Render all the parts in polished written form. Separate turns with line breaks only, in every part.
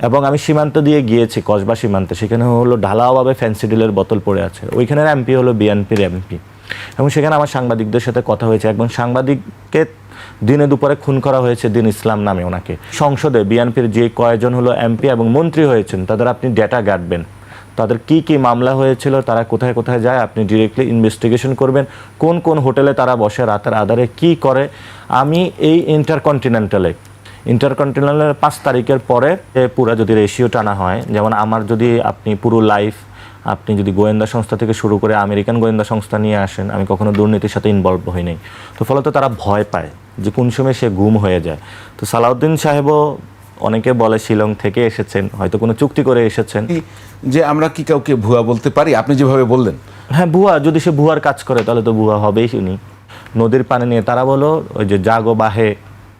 এবং আমি সীমান্ত দিয়ে গিয়েছি, কসবা সীমান্তে, সেখানে হলো ঢালাওভাবে ফেন্সিডিলের বোতল পড়ে আছে। ওইখানের এমপি হলো বিএনপির এমপি, এবং সেখানে আমার সাংবাদিকদের সাথে কথা হয়েছে। একজন সাংবাদিককে দিনে দুপুরে খুন করা হয়েছে দিন ইসলাম নামে ওনাকে। সংসদে বিএনপির যে কয়েকজন হলো এমপি এবং মন্ত্রী হয়েছেন তাদের আপনি ডেটা ঘাটবেন, তাদের কি কি মামলা হয়েছিল, তারা কোথায় কোথায় যায়, আপনি ডিরেক্টলি ইনভেস্টিগেশন করবেন, কোন কোন হোটেলে তারা বসে রাতের আধারে কি করে। আমি এই ইন্টারকন্টিনেন্টালের 5 তারিখের পরে পুরো যদি রেশিও টানা হয়, যেমন আমার যদি আপনি পুরো লাইফ আপনি যদি গোয়েন্দা সংস্থা থেকে শুরু করে আমেরিকান গোয়েন্দা সংস্থা নিয়ে আসেন, আমি কখনো দুর্নীতির সাথে ইনভলভ হই নাই। তো ফলত তারা ভয় পায় যে কোন সময় সে গুম হয়ে যায়। তো সালাউদ্দিন সাহেবও অনেকে বলে শিলং থেকে এসেছেন, হয়তো কোনো চুক্তি করে এসেছেন।
যে আমরা কি কাউকে ভুয়া বলতে পারি আপনি যেভাবে বললেন?
হ্যাঁ, ভুয়া, যদি সে ভুয়ার কাজ করে তাহলে তো ভুয়া হবেই। শুনি নদীর পানি নিয়ে তারা বলো ওই যে জাগো বাহে,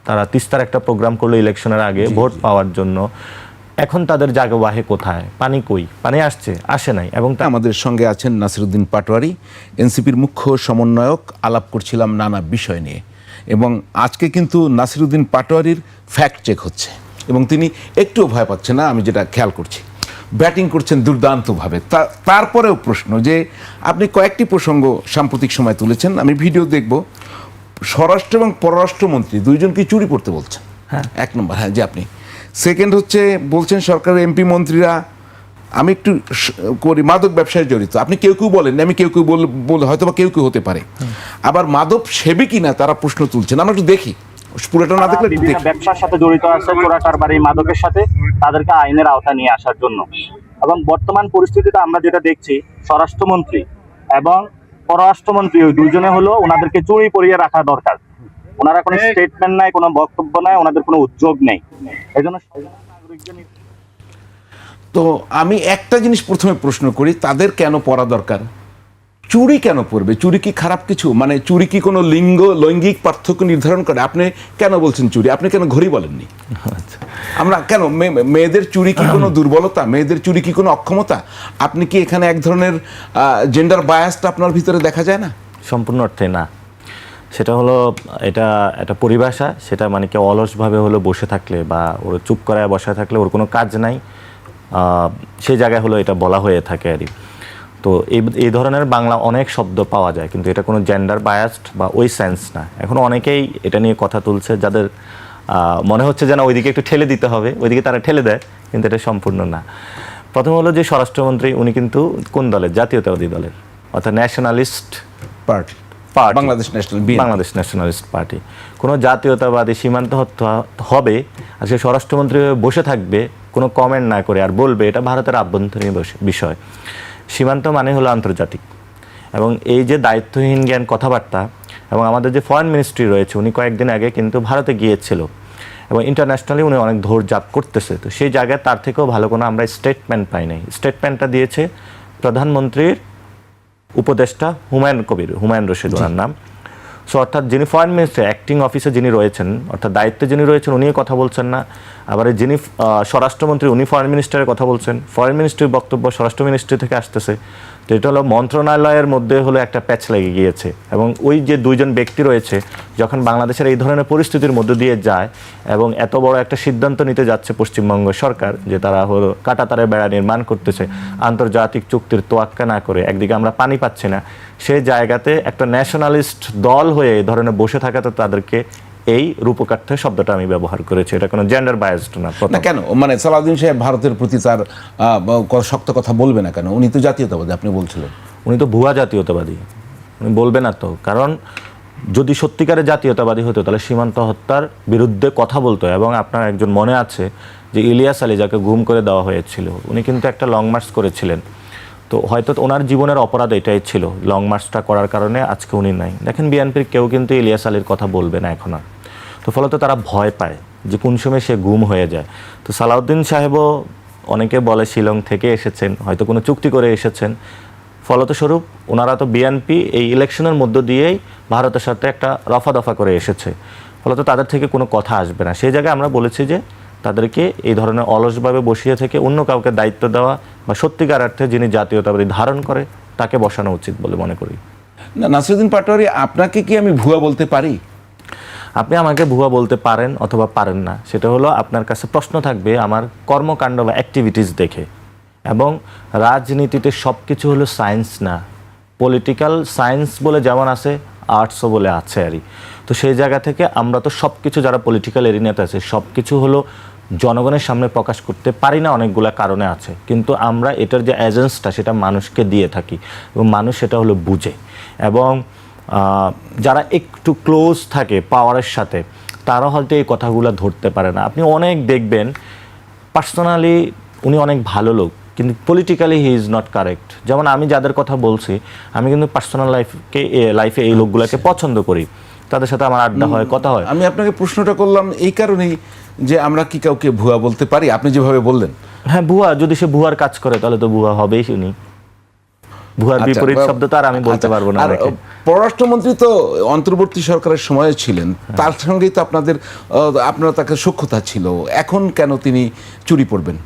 তারা তিস্তার একটা প্রোগ্রাম করলো ইলেকশনের আগে ভোট পাওয়ার জন্য। এখন তাদের জাগো বাহে কোথায়? পানি কই? পানি আসে নাই। এবং
আমাদের সঙ্গে আছেন নাসিরউদ্দিন পাটোয়ারি, এনসিপির মুখ্য সমন্বয়ক। আলাপ করছিলাম নানা বিষয় নিয়ে, এবং আজকে কিন্তু নাসিরউদ্দিন পাটোয়ারির ফ্যাক্ট চেক হচ্ছে এবং তিনি একটুও ভয় পাচ্ছেন না, আমি যেটা খেয়াল করছি। ব্যাটিং করছেন দুর্দান্তভাবে। তারপরেও প্রশ্ন যে আপনি কয়েকটি প্রসঙ্গ সাম্প্রতিক সময় তুলেছেন, আমি ভিডিও দেখব। স্বরাষ্ট্র এবং পররাষ্ট্রমন্ত্রী দুইজনকে চুরি করতে বলছেন,
হ্যাঁ,
1 নম্বর। হ্যাঁ, যে আপনি সেকেন্ড হচ্ছে বলছেন সরকারের এমপি মন্ত্রীরা, আমি একটু করি, মাদক ব্যবসায় জড়িত। আপনি কেউ কেউ বলেন, আমি কেউ কেউ বলে হয়তো বা কেউ কেউ হতে পারে। আবার মাদক সেবী কিনা তারা প্রশ্ন তুলছেন। আমরা একটু দেখি, পুরোটা না দেখলে
বিভিন্ন ব্যবসার সাথে জড়িত আছে, চোরাকারবারি, মাদকের সাথে, তাদেরকে আইনের আওতায় নিয়ে আসার জন্য। এবং বর্তমান পরিস্থিতিতে আমরা যেটা দেখছি, স্বরাষ্ট্রমন্ত্রী এবং পররাষ্ট্রমন্ত্রী ওই দুইজনে হলো ওনাদেরকে চুরি করিয়ে রাখা দরকার। ওনারা কোনো স্টেটমেন্ট নাই, কোনো বক্তব্য নাই, ওনাদের কোনো উদ্যোগ নেই। এই জন্য
তো আমি একটা জিনিস প্রথমে প্রশ্ন করি, তাদের কেন পড়া দরকার? চুরি কেন পড়বে? চুরি কি খারাপ কিছু? মানে চুরি কি কোনো লৈঙ্গিক পার্থক্য নির্ধারণ করে? আপনি কেন বলছেন চুরি? আপনি কেন ঘড়ি বলেননি? আমরা কেন মেয়েদের চুরি কি কোনো দুর্বলতা? মেয়েদের চুরি কি কোনো অক্ষমতা? আপনি কি এখানে এক ধরনের জেন্ডার বায়াসটা আপনার ভিতরে দেখা যায় না?
সম্পূর্ণ অর্থে না। সেটা হলো এটা একটা পরিভাষা। সেটা মানে কি অলসভাবে হলো বসে থাকলে বা ওর চুপ করায় বসে থাকলে ওর কোনো কাজ নাই, সেই জায়গায় হলো এটা বলা হয়ে থাকে আর কি। তো এই ধরনের বাংলা অনেক শব্দ পাওয়া যায়, কিন্তু এটা কোনো জেন্ডার বায়াসড বা ওই সেন্স না। এখন অনেকেই এটা নিয়ে কথা তুলছে, যাদের মনে হচ্ছে যেন ওইদিকে একটু ঠেলে দিতে হবে, ওইদিকে তারা ঠেলে দেয়, কিন্তু এটা সম্পূর্ণ না। প্রথম হলো যে স্বরাষ্ট্রমন্ত্রী উনি কিন্তু কোন দলের? জাতীয়তাবাদী দলের, অর্থাৎ nationalist
party, Bangladesh
nationalist party. কোনো জাতীয়তাবাদী সীমান্ত হত্যা হবে আর সে স্বরাষ্ট্রমন্ত্রী বসে থাকবে কোনো কমেন্ট না করে, আর বলবে এটা ভারতের আভ্যন্তরীণ বিষয়। সীমান্ত মানে হলো আন্তর্জাতিক, এবং এই যে দায়িত্বহীন জ্ঞান কথাবার্তা, এবং আমাদের যে ফরেন মিনিস্ট্রি রয়েছে উনি কয়েকদিন আগে কিন্তু ভারতে গিয়েছিল এবং ইন্টারন্যাশনালি উনি অনেক ধৈর্য করতেছে। তো সেই জায়গায় তার থেকেও ভালো কোনো আমরা স্টেটমেন্ট পাই নাই। স্টেটমেন্টটা দিয়েছে প্রধানমন্ত্রীর উপদেষ্টা হুমায়ুন রশিদ ওনার নাম। সো অর্থাৎ যিনি ফরেন মিনিস্টার, অ্যাক্টিং অফিসে যিনি রয়েছেন, অর্থাৎ দায়িত্বে যিনি রয়েছেন উনিও কথা বলছেন না। আবার যিনি স্বরাষ্ট্রমন্ত্রী উনি ফরেন মিনিস্টারের কথা বলছেন, ফরেন মিনিস্ট্রির বক্তব্য স্বরাষ্ট্র মিনিস্ট্রি থেকে আসতেছে। তো এটা হলো মন্ত্রণালয়ের মধ্যে হলো একটা প্যাচ লেগে গিয়েছে। এবং ওই যে দুইজন ব্যক্তি রয়েছে যখন বাংলাদেশের এই ধরনের পরিস্থিতির মধ্য দিয়ে যায় এবং এত বড় একটা সিদ্ধান্ত নিতে যাচ্ছে পশ্চিমবঙ্গ সরকার যে তারা হলো কাঁটাতারের বেড়া নির্মাণ করতেছে আন্তর্জাতিক চুক্তির তোয়াক্কা না করে, একদিকে আমরা পানি পাচ্ছি না, সেই জায়গাতে একটা ন্যাশনালিস্ট দল হয়ে এই ধরনের বসে থাকাতে তাদেরকে এই রূপকার্থে শব্দটা আমি ব্যবহার করেছি। এটা কোনো জেন্ডার বায়াসড না।
কেন মানে সালাউদ্দিন সাহেব ভারতের প্রতি তার শক্ত কথা বলবে না কেন? উনি তো জাতীয়তাবাদী, আপনি বলছিলেন।
উনি তো ভুয়া জাতীয়তাবাদী, উনি বলবে না তো। কারণ যদি সত্যিকারের জাতীয়তাবাদী হতো তাহলে সীমান্ত হত্যার বিরুদ্ধে কথা বলতো। এবং আপনার একজন মনে আছে যে ইলিয়াস আলী, যাকে গুম করে দেওয়া হয়েছিল, উনি কিন্তু একটা লং মার্চ করেছিলেন। তো হয়তো ওনার জীবনের অপরাধ এটাই ছিল, লং মার্চটা করার কারণে আজকে উনি নাই। দেখেন বিএনপির কেউ কিন্তু ইলিয়াস আলীর কথা বলবে না এখন আর। তো ফলত তারা ভয় পায় যে কোন সময় সে গুম হয়ে যায়। তো সালাউদ্দিন সাহেবও অনেকে বলে শিলং থেকে এসেছেন, হয়তো কোনো চুক্তি করে এসেছেন। ফলতস্বরূপ ওনারা তো বিএনপি এই ইলেকশনের মধ্য দিয়েই ভারতের সাথে একটা রফা দফা করে এসেছে, ফলত তাদের থেকে কোনো কথা আসবে না। সেই জায়গায় আমরা বলেছি যে তাদেরকে এই ধরনের অলসভাবে বসিয়ে থেকে অন্য কাউকে দায়িত্ব দেওয়া বা সত্যিকার অর্থে যিনি জাতীয়তাবাদী ধারণ করে তাকে বসানো উচিত বলে মনে করি।
না, নাসিরউদ্দিন পাটোয়ারি, আপনাকে কি আমি ভুয়া বলতে পারি?
আপনি আমাকে ভুয়া বলতে পারেন অথবা পারেন না, সেটা হলো আপনার কাছে প্রশ্ন থাকবে আমার কর্মকাণ্ড বা অ্যাক্টিভিটিস দেখে। এবং রাজনীতিতে সব কিছু হলো সায়েন্স না, পলিটিক্যাল সায়েন্স বলে যেমন আছে, আর্টসও বলে আছে আরই। তো সেই জায়গা থেকে আমরা তো সব কিছু যারা পলিটিক্যাল এরিয়াতে আছে সব কিছু হলো জনগণের সামনে প্রকাশ করতে পারি না, অনেকগুলো কারণে আছে। কিন্তু আমরা এটার যে এজেন্সটা সেটা মানুষকে দিয়ে থাকি এবং মানুষ সেটা হলো বুঝে। এবং যারা একটু ক্লোজ থাকে পাওয়ারের সাথে তারা হয়তো এই কথাগুলো ধরতে পারে না। আপনি অনেক দেখবেন পার্সোনালি উনি অনেক ভালো লোক, কিন্তু politically he is not correct. যেমন আমি যাদের কথা বলছি, আমি কিন্তু পার্সোনাল লাইফে এই লোকগুলোকে পছন্দ করি, তাদের সাথে আমার আড্ডা হয়, কথা হয়।
আমি আপনাকে প্রশ্নটা করলাম এই কারণেই যে আমরা কি কাউকে ভুয়া বলতে পারি, আপনি যেভাবে বললেন।
হ্যাঁ, ভুয়া, যদি সে ভুয়ার কাজ করে তাহলে তো ভুয়া হবেই। উনি ভুয়ার বিপরীত শব্দ তো আর আমি বলতে পারবো না।
আর পররাষ্ট্রমন্ত্রী তো অন্তর্বর্তী সরকারের সময় ছিলেন, তার সঙ্গেই তো আপনারা তাকে সখ্যতা ছিল, এখন কেন তিনি চুরি পড়বেন?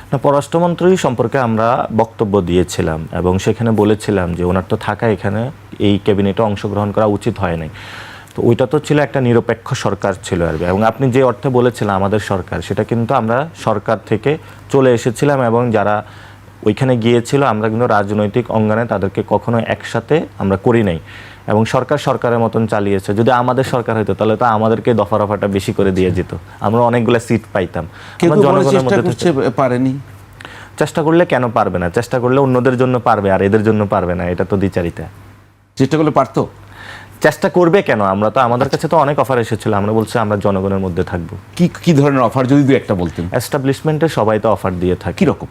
না, পররাষ্ট্রমন্ত্রী সম্পর্কে আমরা বক্তব্য দিয়েছিলাম এবং সেখানে বলেছিলাম যে ওনার তো থাকা এখানে এই ক্যাবিনেটে অংশগ্রহণ করা উচিত হয় নাই। তো ওইটা তো ছিল একটা নিরপেক্ষ সরকার ছিল আর কি। এবং আপনি যে অর্থে বলেছিলেন আমাদের সরকার, সেটা কিন্তু আমরা সরকার থেকে চলে এসেছিলাম এবং যারা ওইখানে গিয়েছিল আমরা কিন্তু রাজনৈতিক অঙ্গনে তাদেরকে কখনো একসাথে আমরা করি নাই এবং সরকারের মতন চালিয়েছে। যদি আমাদের সরকার হতো তাহলে তো আমাদেরকে দফা রফাটা বেশি করে দিয়ে যেত, আমরা অনেকগুলো সিট পাইতাম। আমরা জনগণের মধ্যে
পারেনি,
চেষ্টা করলে কেন পারবে না? চেষ্টা করলে অন্যদের জন্য পারবে আর এদের জন্য পারবে না, এটা তো দ্বিচারিতা।
চেষ্টা করলে পারতো,
চেষ্টা করবে কেন? আমরা তো, আমাদের কাছে তো অনেক অফার এসেছিল, আমরা বলছি আমরা জনগণের মধ্যে থাকবো।
কি ধরনের অফার যদি দু একটা বলতেন?
এস্টাবলিশমেন্টে সবাই তো অফার দিয়ে থাকে।
কিরকম?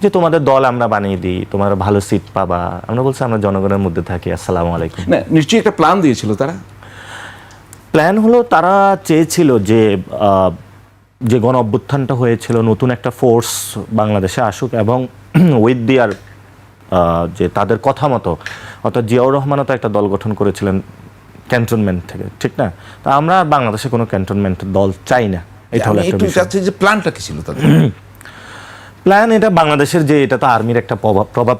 যে তোমাদের দল আমরা বানিয়ে দিই, তোমার ভালো সিট পাবা। আমরা বলছি আমরা জনগণের মধ্যে থাকি। আসসালামু আলাইকুম।
না, নিশ্চয়ই একটা প্ল্যান দিয়েছিল তারা।
প্ল্যান হলো তারা চেয়েছিল যে যে গণ অভ্যুত্থানটা হয়েছিল, নতুন একটা ফোর্স বাংলাদেশে আসুক এবং উইথ দিয়ার যে তাদের কথা মতো, অর্থাৎ জিয়াউর রহমানও তো একটা দল গঠন করেছিলেন ক্যান্টনমেন্ট থেকে, ঠিক না? তো আমরা বাংলাদেশে কোনো ক্যান্টনমেন্টের দল চাই না। এটা হলো একটা বিষয়।
যে প্ল্যানটা কি ছিল তাদের?
প্ল্যান এটা বাংলাদেশের যে, এটা তো আর্মির একটা প্রভাব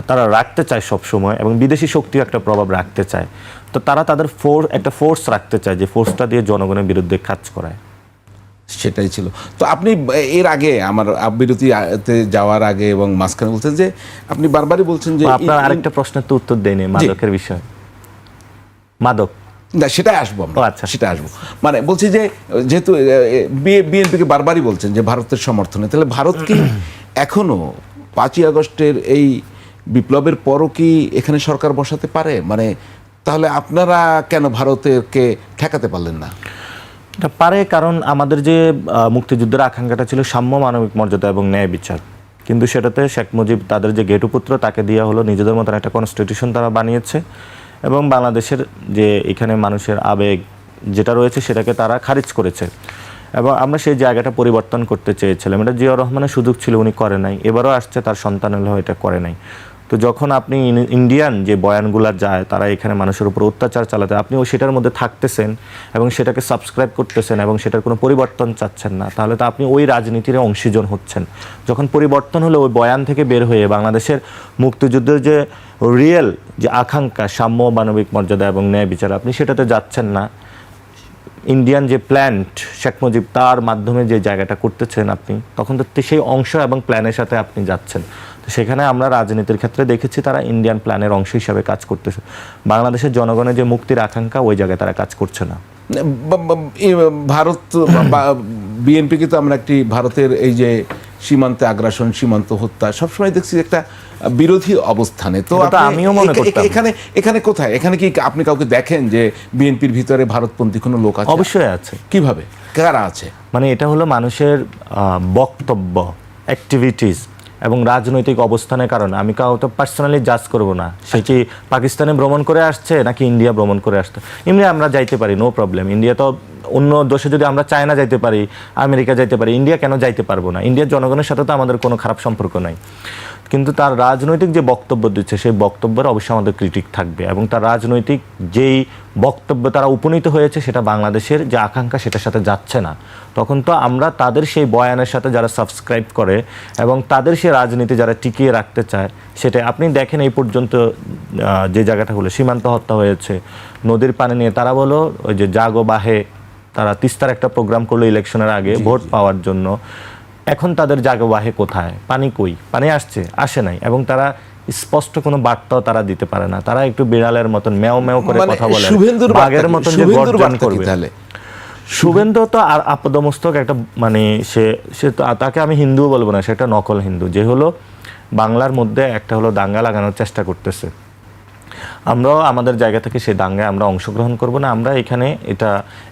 তারা রাখতে চায় সব সময় এবং বিদেশি শক্তিও একটা প্রভাব রাখতে চায়। তো তারা তাদের একটা ফোর্স রাখতে চায় যে ফোর্সটা দিয়ে জনগণের বিরুদ্ধে কাজ করায়।
সেটাই ছিল। তো আপনি এর আগে আমার বিরতিতে যাওয়ার আগে এবং মাঝখানে বলছেন যে আপনি বারবারই বলছেন যে
আপনার আরেকটা প্রশ্নের তো উত্তর দেয়নি, মাদকের বিষয়। মাদক
না, সেটাই আসবো আমরা।
আচ্ছা,
সেটা আসবো। মানে বলছি যে যেহেতু বিএনপিকে বারবারই বলছেন যে ভারতের সমর্থনে, তাহলে ভারত কি এখনো 5ই আগস্টের এই বিপ্লবের পরও কি এখানে সরকার বসাতে পারে? মানে তাহলে আপনারা কেন ভারতকে ঠেকাতে পারলেন না?
এটা পারে, কারণ আমাদের যে মুক্তিযুদ্ধের আকাঙ্ক্ষাটা ছিল সাম্য, মানবিক মর্যাদা এবং ন্যায় বিচার, কিন্তু সেটাতে শেখ মুজিব তাদের যে ঘেটুপুত্র তাকে দেওয়া হলো, নিজেদের মতন একটা কনস্টিটিউশন তারা বানিয়েছে এবং বাংলাদেশের যে এখানে মানুষের আবেগ যেটা রয়েছে সেটাকে তারা খারিজ করেছে এবং আমরা সেই জায়গাটা পরিবর্তন করতে চেয়েছিলাম। এটা জিয়াউর রহমানের সুযোগ ছিল, উনি করে নাই। এবারও আসছে, তার সন্তান হলেও এটা করে নাই। তো যখন আপনি ইন্ডিয়ান যে বয়ানগুলা যায় তারা এখানে মানুষের উপর অত্যাচার চালাতে, আপনিও সেটার মধ্যে থাকতেছেন এবং সেটাকে সাবস্ক্রাইব করতেছেন এবং সেটার কোনো পরিবর্তন চাচ্ছেন না, তাহলে তো আপনি ওই রাজনীতির অংশীজন হচ্ছেন। যখন পরিবর্তন হলো ওই বয়ান থেকে বের হয়ে বাংলাদেশের মুক্তিযুদ্ধের যে রিয়েল যে আকাঙ্ক্ষা, সাম্য, মানবিক মর্যাদা এবং ন্যায় বিচার, আপনি সেটাতে যাচ্ছেন না। ইন্ডিয়ান যে প্ল্যান্ট শেখ মুজিব, তার মাধ্যমে যে জায়গাটা করতেছেন আপনি, তখন তো সেই অংশ এবং প্ল্যানের সাথে আপনি যাচ্ছেন। তো সেখানে আমরা রাজনীতির ক্ষেত্রে দেখেছি তারা ইন্ডিয়ান প্ল্যানের অংশ হিসাবে কাজ করতেছে। বাংলাদেশের জনগণের যে মুক্তির আকাঙ্ক্ষা, ওই জায়গায় তারা কাজ করছে না।
ভারত বিএনপিকে তো আমরা একটি ভারতের এই যে সীমান্তে আগ্রাসন, সীমান্ত হত্যা সবসময় দেখছি একটা বিরোধী অবস্থানে। তো
আমিও মনে করতাম
এখানে কোথায়, এখানে কি আপনি কাউকে দেখেন যে বিএনপির ভিতরে ভারতপন্থী কোনো লোক আছে?
অবশ্যই আছে।
কিভাবে, কারা আছে?
মানে এটা হলো মানুষের বক্তব্য, অ্যাক্টিভিটিস এবং রাজনৈতিক অবস্থানের কারণে। আমি কাউকে পার্সোনালি জাজ করব না, সে কি পাকিস্তানে ভ্রমণ করে আসছে নাকি ইন্ডিয়া ভ্রমণ করে আসছে। ইন্ডিয়া আমরা যাইতে পারি, নো প্রবলেম। ইন্ডিয়া তো অন্য দেশে যদি আমরা চায়না যাইতে পারি, আমেরিকা যাইতে পারি, ইন্ডিয়া কেন যাইতে পারবো না? ইন্ডিয়ার জনগণের সাথে তো আমাদের কোনো খারাপ সম্পর্ক নাই, কিন্তু তার রাজনৈতিক যে বক্তব্য দিচ্ছে সেই বক্তব্যের অবশ্যই আমাদের ক্রিটিক থাকবে, এবং তার রাজনৈতিক যেই বক্তব্য তারা উপনীত হয়েছে সেটা বাংলাদেশের যে আকাঙ্ক্ষা সেটার সাথে যাচ্ছে না, তখন তো আমরা তাদের সেই বয়ানের সাথে যারা সাবস্ক্রাইব করে এবং তাদের সেই রাজনীতি যারা টিকিয়ে রাখতে চায় সেটা আপনি দেখেন। এই পর্যন্ত যে জায়গাটা হলো সীমান্ত হত্যা হয়েছে, নদীর পানি নিয়ে তারা বলো ওই যে জাগো বাহে, তারা তিস্তার একটা প্রোগ্রাম করলো ইলেকশনের আগে ভোট পাওয়ার জন্য। এখন তাদের জাগোবাহে কোথায়? পানি কই? পানি আসে নাই, এবং তারা স্পষ্ট কোনো বার্তাও তারা দিতে পারে না। তারা একটু বিড়ালের মতন ম্যাও ম্যাও করে কথা বলে, বাঘের মতন যে গর্জন করবে। শুভেন্দু তো আর আপদমস্তক একটা, মানে সে তাকে আমি হিন্দুও বলবো না, সেটা নকল হিন্দু, যে হলো বাংলার মধ্যে একটা হলো দাঙ্গা লাগানোর চেষ্টা করতেছে। আমরাও আমাদের জায়গা থেকে সেই দাঙ্গায় আমরা অংশগ্রহণ করব না। আমরা এখানে এটা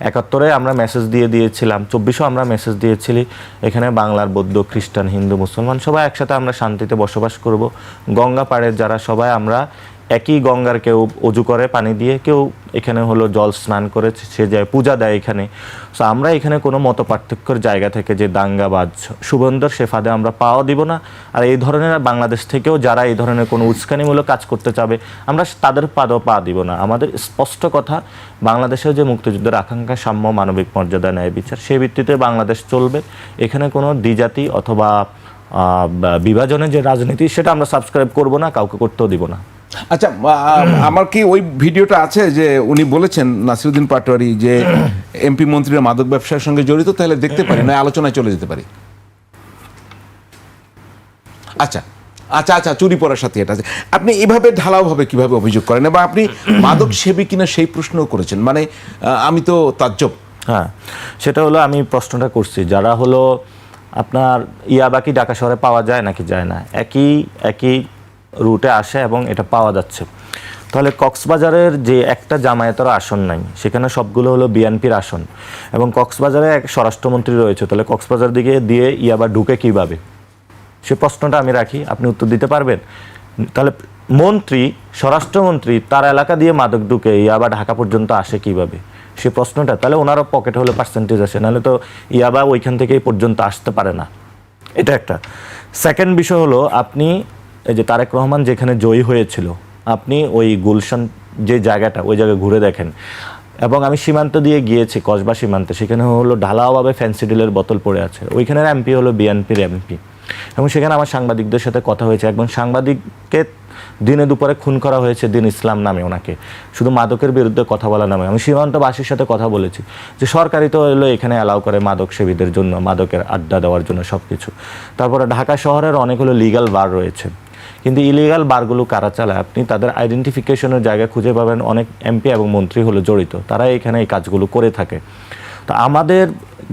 71-এ আমরা মেসেজ দিয়েছিলাম, 24-এও আমরা মেসেজ দিয়েছিলি, এখানে বাংলার বৌদ্ধ, খ্রিস্টান, হিন্দু, মুসলমান সবাই একসাথে আমরা শান্তিতে বসবাস করব। গঙ্গা পাড়ের যারা সবাই আমরা একই গঙ্গার, কেউ অজু করে পানি দিয়ে, কেউ এখানে হলো জল স্নান করে সে যায় পূজা দেয় এখানে। সো আমরা এখানে কোনো মত পার্থক্যের জায়গা থেকে যে দাঙ্গাবাজ শুভেন্দুর সে ফাঁদে আমরা পাওয়া দিব না। আর এই ধরনের বাংলাদেশ থেকেও যারা এই ধরনের কোনো উস্কানিমূলক কাজ করতে চাবে আমরা তাদের পাদও পা দিব না। আমাদের স্পষ্ট কথা, বাংলাদেশের যে মুক্তিযুদ্ধের আকাঙ্ক্ষা, সাম্য, মানবিক মর্যাদা, ন্যায় বিচার, সেই ভিত্তিতে বাংলাদেশ চলবে। এখানে কোনো দ্বিজাতি অথবা বিভাজনের যে রাজনীতি সেটা আমরা সাবস্ক্রাইব করব না, কাউকে করতেও দিব না।
আচ্ছা, আমার কি ওই ভিডিওটা আছে যে উনি বলেছেন নাসিরউদ্দিন পাটোয়ারি যে এমপি মন্ত্রীরা মাদক ব্যবসার সঙ্গে জড়িত? তাহলে দেখতে পারি, না আলোচনায় চলে যেতে পারি। আচ্ছা আচ্ছা আচ্ছা, চুরি পড়ার সাথে এটা আছে। আপনি এভাবে ঢালাওভাবে কিভাবে অভিযোগ করেন, এবং আপনি মাদক সেবী কিনা সেই প্রশ্নও করেছেন, মানে আমি তো তাজ্জব।
হ্যাঁ, সেটা হলো আমি প্রশ্নটা করছি, যারা হলো আপনার ইয়াবাকি ঢাকা শহরে পাওয়া যায় নাকি যায় না? একই রুটে আসে এবং এটা পাওয়া যাচ্ছে। তাহলে কক্সবাজারের যে একটা জামায়াতের আসন নাই, সেখানে সবগুলো হলো বিএনপির আসন, এবং কক্সবাজারে এক স্বরাষ্ট্রমন্ত্রী রয়েছে, তাহলে কক্সবাজার দিকে দিয়ে ইয়াবা ঢুকে কীভাবে? সে প্রশ্নটা আমি রাখি, আপনি উত্তর দিতে পারবেন? তাহলে মন্ত্রী, স্বরাষ্ট্রমন্ত্রী, তার এলাকা দিয়ে মাদক ঢুকে ইয়াবা ঢাকা পর্যন্ত আসে কিভাবে? সে প্রশ্নটা, তাহলে ওনারও পকেটে হলো পার্সেন্টেজ আসে, নাহলে তো ইয়াবা ওইখান থেকে এই পর্যন্ত আসতে পারে না। এটা একটা। সেকেন্ড বিষয় হলো, আপনি এই যে তারেক রহমান যেখানে জয়ী হয়েছিল, আপনি ওই গুলশান যে জায়গাটা, ওই জায়গায় ঘুরে দেখেন। এবং আমি সীমান্ত দিয়ে গিয়েছি, কসবা সীমান্তে, সেখানে হলো ঢালাওভাবে ফ্যান্সিডিলের বোতল পড়ে আছে। ওইখানের এমপি হলো বিএনপির এমপি, এবং সেখানে আমার সাংবাদিকদের সাথে কথা হয়েছে। একজন সাংবাদিককে দিনে দুপুরে খুন করা হয়েছে দিন ইসলাম নামে, ওনাকে শুধু মাদকের বিরুদ্ধে কথা বলা নামে। আমি সীমান্তবাসীর সাথে কথা বলেছি যে সরকারি তো এলো এখানে অ্যালাউ করে মাদক সেবীদের জন্য, মাদকের আড্ডা দেওয়ার জন্য সব কিছু। তারপরে ঢাকা শহরের অনেকগুলো লিগ্যাল বার রয়েছে, কিন্তু ইলিগাল বারগুলো কারা চালায় আপনি তাদের আইডেন্টিফিকেশনের জায়গা খুঁজে পাবেন। অনেক এমপি এবং মন্ত্রী হলো জড়িত, তারা এখানে এই কাজগুলো করে থাকে। তো আমাদের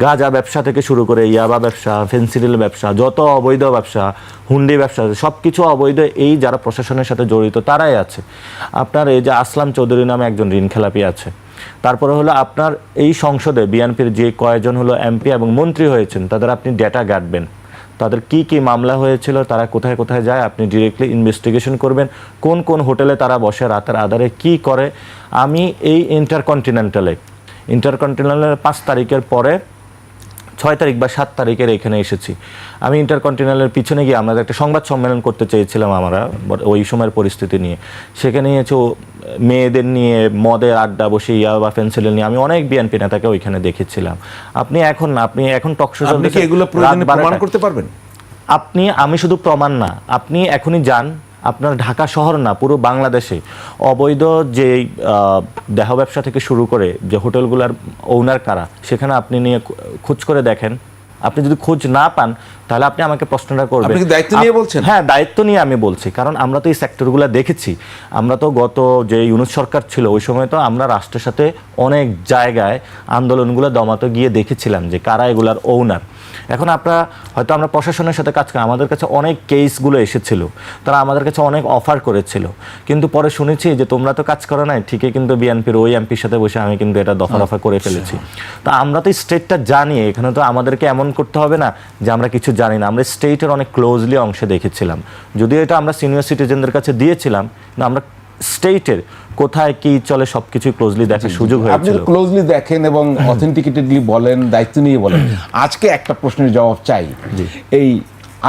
গাঁজা ব্যবসা থেকে শুরু করে ইয়াবা ব্যবসা, ফেন্সিডিল ব্যবসা, যত অবৈধ ব্যবসা, হুন্ডি ব্যবসা, সব কিছু অবৈধ, এই যারা প্রশাসনের সাথে জড়িত তারাই আছে। আপনার এই যে আসলাম চৌধুরী নামে একজন ঋণ খেলাপি আছে। তারপরে হলো আপনার এই সংসদে বিএনপির যে কয়েকজন হলো এমপি এবং মন্ত্রী হয়েছেন, তাদের আপনি ডেটা ঘাটবেন, তাদের কি কি মামলা হয়েছিল, তারা কোথায় কোথায় যায়, আপনি ডিরেক্টলি ইনভেস্টিগেশন করবেন, কোন কোন হোটেলে তারা বসে রাতের আধারে কি করে। আমি এই ইন্টারকন্টিনেন্টালের 5 তারিখের পরে 6 তারিখ বা 7 তারিখের এখানে এসেছি। আমি ইন্টারকন্টিনেন্টালের পিছনে গিয়ে আমরা একটা সংবাদ সম্মেলন করতে চেয়েছিলাম আমরা ওই সময়ের পরিস্থিতি নিয়ে। সেখানে হচ্ছে মেয়েদের নিয়ে মদের আড্ডা বসে ইয়াবা ফেন্সিল নিয়ে আমি অনেক বিএনপি নেতাকে ওইখানে দেখেছিলাম। আপনি এখন টকশো
এগুলো প্রমাণ করতে পারবেন?
আমি শুধু প্রমাণ না, আপনি এখনই যান, আপনার ঢাকা শহর না পুরো বাংলাদেশে অবৈধ যে দেহ ব্যবসা থেকে শুরু করে যে হোটেলগুলোর ওনার কারা, সেখানে আপনি নিয়ে খোঁজ করে দেখেন। আপনি যদি খোঁজ না পান তাহলে আপনি আমাকে প্রশ্নটা করবেন।
আপনি কি দায়িত্ব নিয়ে বলছেন?
হ্যাঁ, দায়িত্ব নিয়ে আমি বলছি, কারণ আমরা তো এই সেক্টরগুলো দেখেছি। আমরা তো গত যে ইউনুস সরকার ছিল ওই সময় তো আমরা রাষ্ট্রের সাথে অনেক জায়গায় আন্দোলনগুলো দমাতে গিয়ে দেখেছিলাম যে কারা এগুলার ওনার। এখন হয়তো আমরা প্রশাসনের সাথে কাজ করি, আমাদের কাছে অনেক কেসগুলো এসেছিল, তারা আমাদের কাছে অনেক অফার করেছিল, কিন্তু পরে শুনেছি যে তোমরা তো কাজ করো নাই, ঠিকই কিন্তু বিএনপির ওই এমপির সাথে বসে আমি কিন্তু এটা দফা করে ফেলেছি। তো আমরা তো স্টেটটা জানি, এখানে তো আমাদেরকে এমন করতে হবে না যে আমরা কিছু জানি না। আমরা স্টেটের অনেক ক্লোজলি অংশে দেখেছিলাম, যদিও এটা আমরা সিনিয়র সিটিজেনদের কাছে দিয়েছিলাম, কিন্তু আমরা স্টেটের কোথায় কি চলে সবকিছু ক্লোজলি দেখার সুযোগ
আপনি
হয়েছিল।
ক্লোজলি দেখেন এবং অথেন্টিকেটেডলি বলেন, দায়িত্ব নিয়ে বলেন। আজকে একটা প্রশ্নের জবাব চাই। এই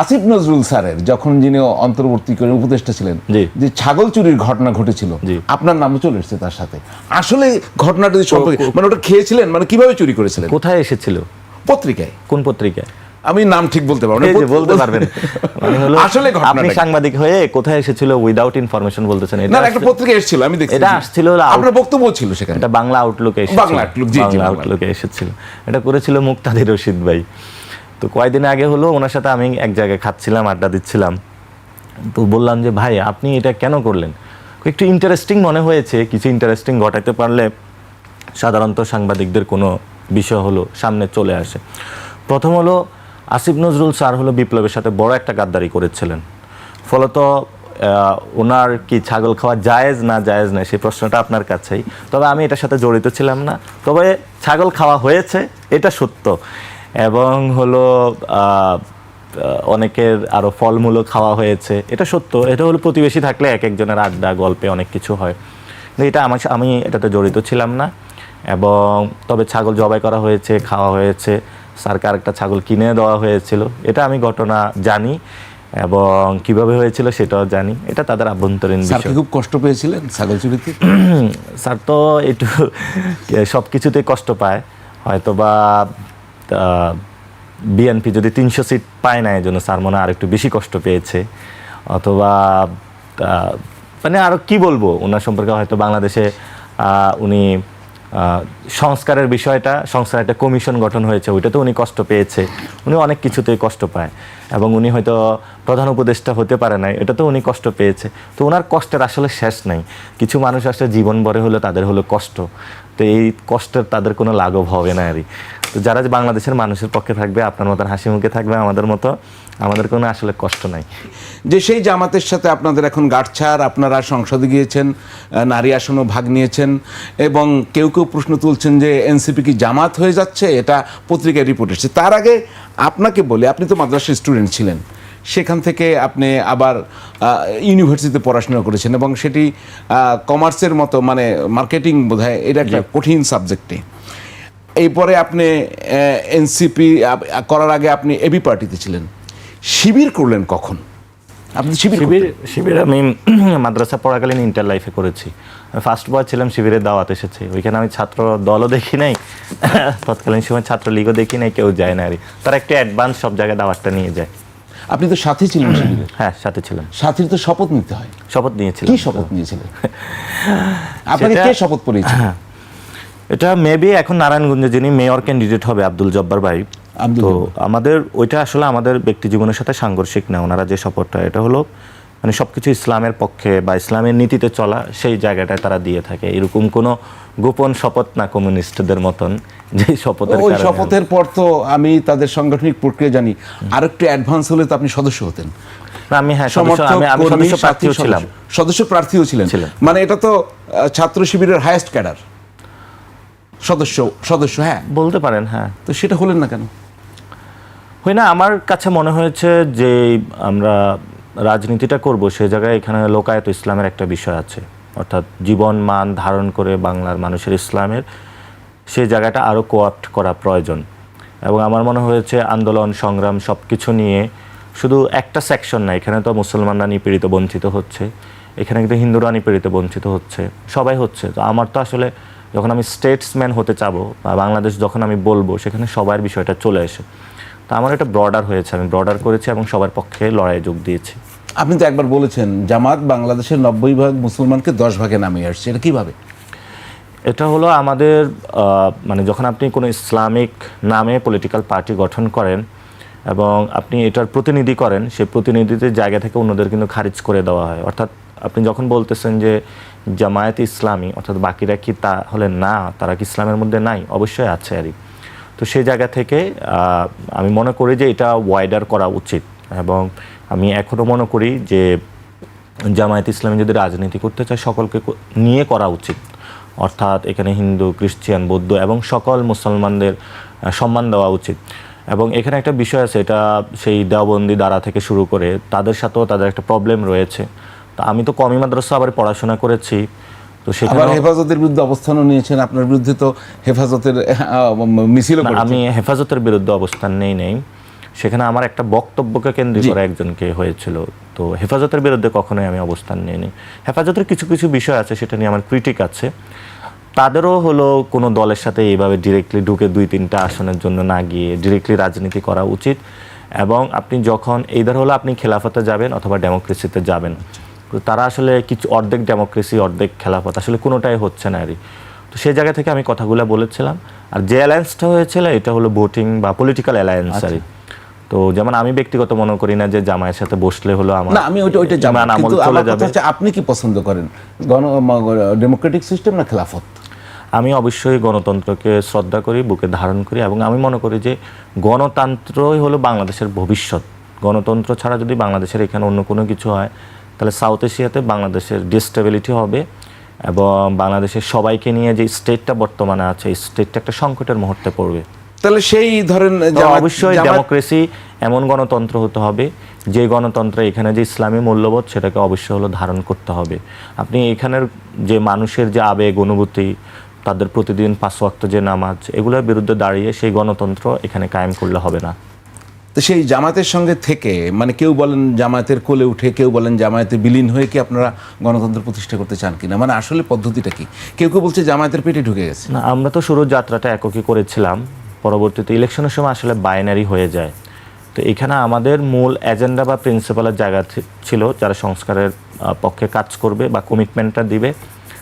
আসিফ নজরুল স্যারের যখন যিনি অন্তর্বর্তী করে উপদেষ্টা ছিলেন,
জি।
যে ছাগল চুরির ঘটনা ঘটেছিল,
জি।
আপনার নামও চলে এসেছে তার সাথে। আসলে ঘটনাটা যদি সম্পর্কে মানে ওটা খেয়েছিলেন, মানে কিভাবে চুরি করেছিলেন?
কোথায় এসেছিল?
পত্রিকায়।
কোন পত্রিকায়?
আমি নাম ঠিক বলতে পারবো না।
এই যে বলতে পারবেন মানে হলো
আসলে
আপনি
ঘটনাটা কি?
সাংবাদিক হয়ে কোথায় এসেছিল উইদাউট ইনফরমেশন বলতেছেন।
না, একটা পত্রিকায় এসেছিল, আমি দেখছি।
এটা আসছিল হলো
আপনার বক্তব্য ছিল সেখানে।
এটা বাংলা আউটলুকে এসেছিল।
বাংলা আউটলুক, জি, জি,
বাংলা
বাংলা
আউটলুকে এসেছিল। এটা করেছিল মুক্তাদির রশিদ ভাই। তো কয়েকদিন আগে হলো ওনার সাথে আমি এক জায়গায় খাচ্ছিলাম, আড্ডা দিচ্ছিলাম। তো বললাম যে ভাই আপনি এটা কেন করলেন? একটু ইন্টারেস্টিং মনে হয়েছে, কিছু ইন্টারেস্টিং ঘটাতে পারলে সাধারণত সাংবাদিকদের কোনো বিষয় হলো সামনে চলে আসে। প্রথম হলো আসিফ নজরুল স্যার হলো বিপ্লবের সাথে বড় একটা গাদ্দারি করেছিলেন। ফলত ওনার কি ছাগল খাওয়া জায়েজ না জায়েজ না সেই প্রশ্নটা আপনার কাছেই। তবে আমি এটার সাথে জড়িত ছিলাম না, তবে ছাগল খাওয়া হয়েছে এটা সত্য। এবং হলো অনেকের আরও ফলমূলও খাওয়া হয়েছে এটা সত্য। এটা হলো প্রতিবেশী থাকলে এক একজনের আড্ডা গল্পে অনেক কিছু হয়, কিন্তু এটা আমি এটাতে জড়িত ছিলাম না। এবং তবে ছাগল জবাই করা হয়েছে, খাওয়া হয়েছে, স্যারকে আরেকটা ছাগল কিনে দেওয়া হয়েছিল, এটা আমি ঘটনা জানি এবং কিভাবে হয়েছিল সেটাও জানি। এটা তাদের আভ্যন্তরীণ
স্যার
বিষয়।
কি খুব কষ্ট পেয়েছিলেন ছাগল চুরিতে?
স্যার তো একটু সব কিছুতেই কষ্ট পায়, হয়তো বা বিএনপি যদি 300 সিট পায় না এই জন্য স্যার মনে হয় আর একটু বেশি কষ্ট পেয়েছে, অথবা মানে আরও কি বলবো ওনার সম্পর্কে, হয়তো বাংলাদেশে উনি সংস্কারের বিষয়টা, সংস্কার একটা কমিশন গঠন হয়েছে ওইটাতে উনি কষ্ট পেয়েছে, উনি অনেক কিছুতেই কষ্ট পায়। এবং উনি হয়তো প্রধান উপদেষ্টা হতে পারে নাই, এটাতে উনি কষ্ট পেয়েছে। তো ওনার কষ্টের আসলে শেষ নাই। কিছু মানুষ আসলে জীবন ভরে হলো তাদের হলো কষ্ট, তো এই কষ্টের তাদের কোনো লাঘব হবে না আরই। তো যারা বাংলাদেশের মানুষের পক্ষে থাকবে, আপনার মতন হাসি মুখে থাকবে, আমাদের মতো, আমাদের কোনো আসলে কষ্ট নাই।
যে সেই জামাতের সাথে আপনাদের এখন গাঁটছাড়, আপনারা সংসদে গিয়েছেন, নারী আসনও ভাগ নিয়েছেন, এবং কেউ কেউ প্রশ্ন তুলছেন যে এনসিপি কি জামাত হয়ে যাচ্ছে, এটা পত্রিকায় রিপোর্ট এসেছে। তার আগে আপনাকে বলি, আপনি তো মাদ্রাসার স্টুডেন্ট ছিলেন, সেখান থেকে আপনি আবার ইউনিভার্সিটিতে পড়াশোনা করেছেন, এবং সেটি কমার্সের মতো, মানে মার্কেটিং বোধহয়, এটা একটা কঠিন সাবজেক্টে। এরপরে আপনি এনসিপি করার আগে আপনি এবি পার্টিতে ছিলেন। শিবির করলেন কখন? আপনি
শিবির আমি মাদ্রাসা পড়াকালীন ইন্টার লাইফে করেছি। ফার্স্ট বয় ছিলাম, শিবিরের দাওয়াত এসেছে, ওইখানে আমি ছাত্র দলও দেখি নাই, তৎকালীন সময় ছাত্র লীগও দেখি নাই, কেউ যায় না আর তারা একটু অ্যাডভান্স সব জায়গায় দাওয়াতটা নিয়ে যায়।
আপনি তো সাথী ছিলেন শিবিরের।
হ্যাঁ, সাথে ছিলাম।
সাথীর তো শপথ নিতে হয়।
শপথ নিয়েছিলাম।
কি শপথ নিয়েছিলেন? আপনাকে কে শপথ পড়িয়েছে?
এটা মেবি এখন নারায়ণগঞ্জে যিনি মেয়র ক্যান্ডিডেট হবে, আব্দুল জব্বার ভাই। তো আমাদের ওইটা আসলে আমাদের ব্যক্তি জীবনের সাথে সাংঘর্ষিক না। ওনারা যে শপথটা, এটা হলো মানে সবকিছু ইসলামের পক্ষে বা ইসলামের নীতিতে চলা, সেই জায়গাটায় তারা দিয়ে থাকে। এরকম কোনো গোপন শপথ না কমিউনিস্টদের মতন, যে শপথের
ওই
কারণে।
শপথের পর তো আমি তাদের সাংগঠনিক প্রক্রিয়া জানি, আরেকটু অ্যাডভান্স হলে তো আপনি সদস্য হতেন।
আমি সদস্য প্রার্থীও ছিলাম।
সদস্য প্রার্থীও ছিলেন, মানে এটা তো ছাত্র শিবিরের হাইয়েস্ট ক্যাডার সদস্য। হ্যাঁ,
বলতে পারেন। হ্যাঁ,
তো সেটা হলেন না কেন?
হয় না, আমার কাছে মনে হয়েছে যে আমরা রাজনীতিটা করব, সে জায়গায় এখানে লোকায়ত ইসলামের একটা বিষয় আছে, অর্থাৎ জীবন মান ধারণ করে বাংলার মানুষের ইসলামের সেই জায়গাটা আরও কোঅপ্ট করা প্রয়োজন। এবং আমার মনে হয়েছে আন্দোলন সংগ্রাম সব কিছু নিয়ে শুধু একটা সেকশন না, এখানে তো মুসলমানরা নিপীড়িত বঞ্চিত হচ্ছে, এখানে কিন্তু হিন্দুরা নিপীড়িত বঞ্চিত হচ্ছে, সবাই হচ্ছে। তো আমার তো আসলে যখন আমি স্টেটসম্যান হতে চাবো বা বাংলাদেশ যখন আমি বলবো, সেখানে সবার বিষয়টা চলে আসে। তো আমার এটা ব্রডার হয়েছে, আমি ব্রডার করেছি এবং সবার পক্ষে লড়াই যোগ দিয়েছি।
আপনি তো একবার বলেছেন জামাত বাংলাদেশের 90% ভাগ মুসলমানকে 10 ভাগে নামিয়ে আসছে, এটা কিভাবে?
এটা হলো আমাদের মানে যখন আপনি কোনো ইসলামিক নামে পলিটিক্যাল পার্টি গঠন করেন এবং আপনি এটার প্রতিনিধি করেন, সেই প্রতিনিধিত্বের জায়গা থেকে অন্যদের কিন্তু খারিজ করে দেওয়া হয়। অর্থাৎ আপনি যখন বলতেছেন যে জামায়াতে ইসলামী, অর্থাৎ বাকিরা কি তা হলে না, তারা কি ইসলামের মধ্যে নাই? অবশ্যই আছে আরই। তো সেই জায়গা থেকে আমি মনে করি যে এটা ওয়াইডার করা উচিত, এবং আমি এখনও মনে করি যে জামায়াতে ইসলামী যদি রাজনীতি করতে চায় সকলকে নিয়ে করা উচিত। অর্থাৎ এখানে হিন্দু, খ্রিস্টান, বৌদ্ধ এবং সকল মুসলমানদের সম্মান দেওয়া উচিত। এবং এখানে একটা বিষয় আছে, এটা সেই দেওবন্দি দ্বারা থেকে শুরু করে তাদের সাথেও তাদের একটা প্রবলেম রয়েছে। তো আমি তো কমি মাদ্রাসা আবার পড়াশোনা করেছি, তো
আবার
সেখানে
হেফাজতের বিরুদ্ধে অবস্থানও নিয়েছেন, আপনার বিরুদ্ধে তো হেফাজতের মিছিলও করেছেন।
আমি হেফাজতের বিরুদ্ধে অবস্থান নেই, সেখানে আমার একটা বক্তব্যকে কেন্দ্র করে একজনকে হয়েছিল। তো হেফাজতের বিরুদ্ধে কখনোই আমি অবস্থান নিইনি। হেফাজতের কিছু কিছু বিষয় আছে, সেটা নিয়ে আমার ক্রিটিক আছে। তাদেরও হলো কোনো দলের সাথে এইভাবে ডিরেক্টলি ঢুকে 2-3টা আসনের জন্য না গিয়ে ডিরেক্টলি রাজনীতি করা উচিত। এবং আপনি যখন এইবার হলো আপনি খেলাফতে যাবেন অথবা ডেমোক্রেসিতে যাবেন, তো তারা আসলে কিছু অর্ধেক ডেমোক্রেসি অর্ধেক খেলাফত, আসলে কোনোটাই হচ্ছে না আরই। তো সেই জায়গা থেকে আমি কথাগুলো বলেছিলাম। আর যে অ্যালায়েন্সটা হয়েছিল এটা হলো ভোটিং বা পলিটিক্যাল অ্যালায়েন্স আরই। তো যেমন আমি ব্যক্তিগত মনে করি না যে জামায়াতের সাথে বসলে হলো আমার
না, আমি ওইটা জানি,
ইমান আমল
কিন্তু
চলে
আমার কথা
যাবে।
হচ্ছে আপনি কি পছন্দ করেন, ডেমোক্রেটিক সিস্টেম না খেলাফত?
আমি অবশ্যই গণতন্ত্রকে শ্রদ্ধা করি, বুকে ধারণ করি, এবং আমি মনে করি যে গণতন্ত্রই হলো বাংলাদেশের ভবিষ্যৎ। গণতন্ত্র ছাড়া যদি বাংলাদেশের এখানে অন্য কোনো কিছু হয়, তাহলে সাউথ এশিয়াতে বাংলাদেশের ডিস্টেবিলিটি হবে, এবং বাংলাদেশের সবাইকে নিয়ে যে স্টেটটা বর্তমানে আছে, এই স্টেটটা একটা সংকটের মুহূর্তে পড়বে।
তাহলে সেই ধরেন
তো অবশ্যই ডেমোক্রেসি এমন গণতন্ত্র হতে হবে যে গণতন্ত্রে এখানে যে ইসলামী মূল্যবোধ সেটাকে অবশ্যই হলো ধারণ করতে হবে। আপনি এখানের যে মানুষের যে আবেগ অনুভূতি, তাদের প্রতিদিন 5 ওয়াক্ত যে নামাজ, এগুলোর বিরুদ্ধে দাঁড়িয়ে সেই গণতন্ত্র এখানে কায়েম করলে হবে না।
তো সেই জামাতের সঙ্গে থেকে, মানে কেউ বলেন জামায়াতের কোলে উঠে, কেউ বলেন জামায়াতে বিলীন হয়ে কি আপনারা গণতন্ত্র প্রতিষ্ঠা করতে চান কিনা, মানে আসলে পদ্ধতিটা কি? কেউ কেউ বলছে জামায়াতের পেটে ঢুকে গেছে।
না, আমরা তো শুরুর যাত্রাটা এককই করেছিলাম, পরবর্তীতে ইলেকশনের সময় আসলে বাইনারি হয়ে যায়। তো এখানে আমাদের মূল এজেন্ডা বা প্রিন্সিপালের জায়গা ছিল যারা সংস্কারের পক্ষে কাজ করবে বা কমিটমেন্টটা দিবে,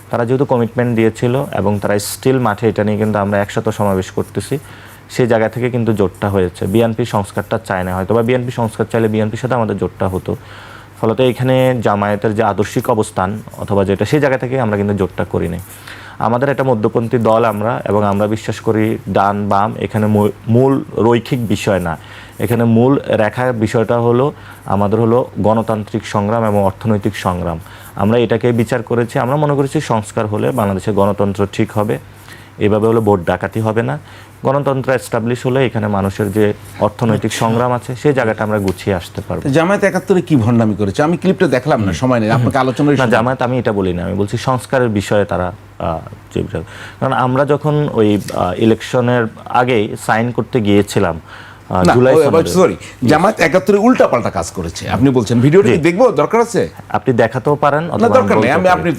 তারা যেহেতু কমিটমেন্ট দিয়েছিল এবং তারা স্টিল মাঠে এটা নিয়ে কিন্তু আমরা একসাথে সমাবেশ করতেছি, সেই জায়গা থেকে কিন্তু জোটটা হয়েছে। বিএনপি সংস্কারটা চায় না, হয়তো বা বিএনপি সংস্কার চাইলে বিএনপির সাথে আমাদের জোটটা হতো। ফলত এখানে জামায়াতের যে আদর্শিক অবস্থান অথবা যেটা, সেই জায়গা থেকে আমরা কিন্তু জোটটা করিনি। আমাদের একটা মধ্যপন্থী দল আমরা, এবং আমরা বিশ্বাস করি ডান বাম এখানে মূল রৈখিক বিষয় না, এখানে মূল রেখার বিষয়টা হলো আমাদের হলো গণতান্ত্রিক সংগ্রাম এবং অর্থনৈতিক সংগ্রাম। আমরা এটাকে বিচার করেছি। আমরা মনে করেছি সংস্কার হলে বাংলাদেশের গণতন্ত্র ঠিক হবে, এভাবে হলো ভোট ডাকাতি হবে না। গণতন্ত্র এস্টাবলিশ হলে এখানে মানুষের যে অর্থনৈতিক সংগ্রাম আছে সেই জায়গাটা আমরা গুছিয়ে আসতে পারবো।
জামায়াত 71-এ কি ভণ্ডামি করেছে? আমি ক্লিপটা দেখলাম না, সময় নেই, আপনাকে আলোচনার
না, জামায়াত আমি এটা বলি না, আমি বলছি সংস্কারের বিষয়ে তারা যে বিষয়। কারণ আমরা যখন ওই ইলেকশনের আগেই সাইন করতে গিয়েছিলাম জুলাই,
সরি, জামায়াত 71-এ উল্টা পাল্টা কাজ করেছে আপনি বলছেন। ভিডিওটা কি দেখবো? দরকার আছে?
আপনি দেখাতেও পারেন
না, দরকার নেই, আপনি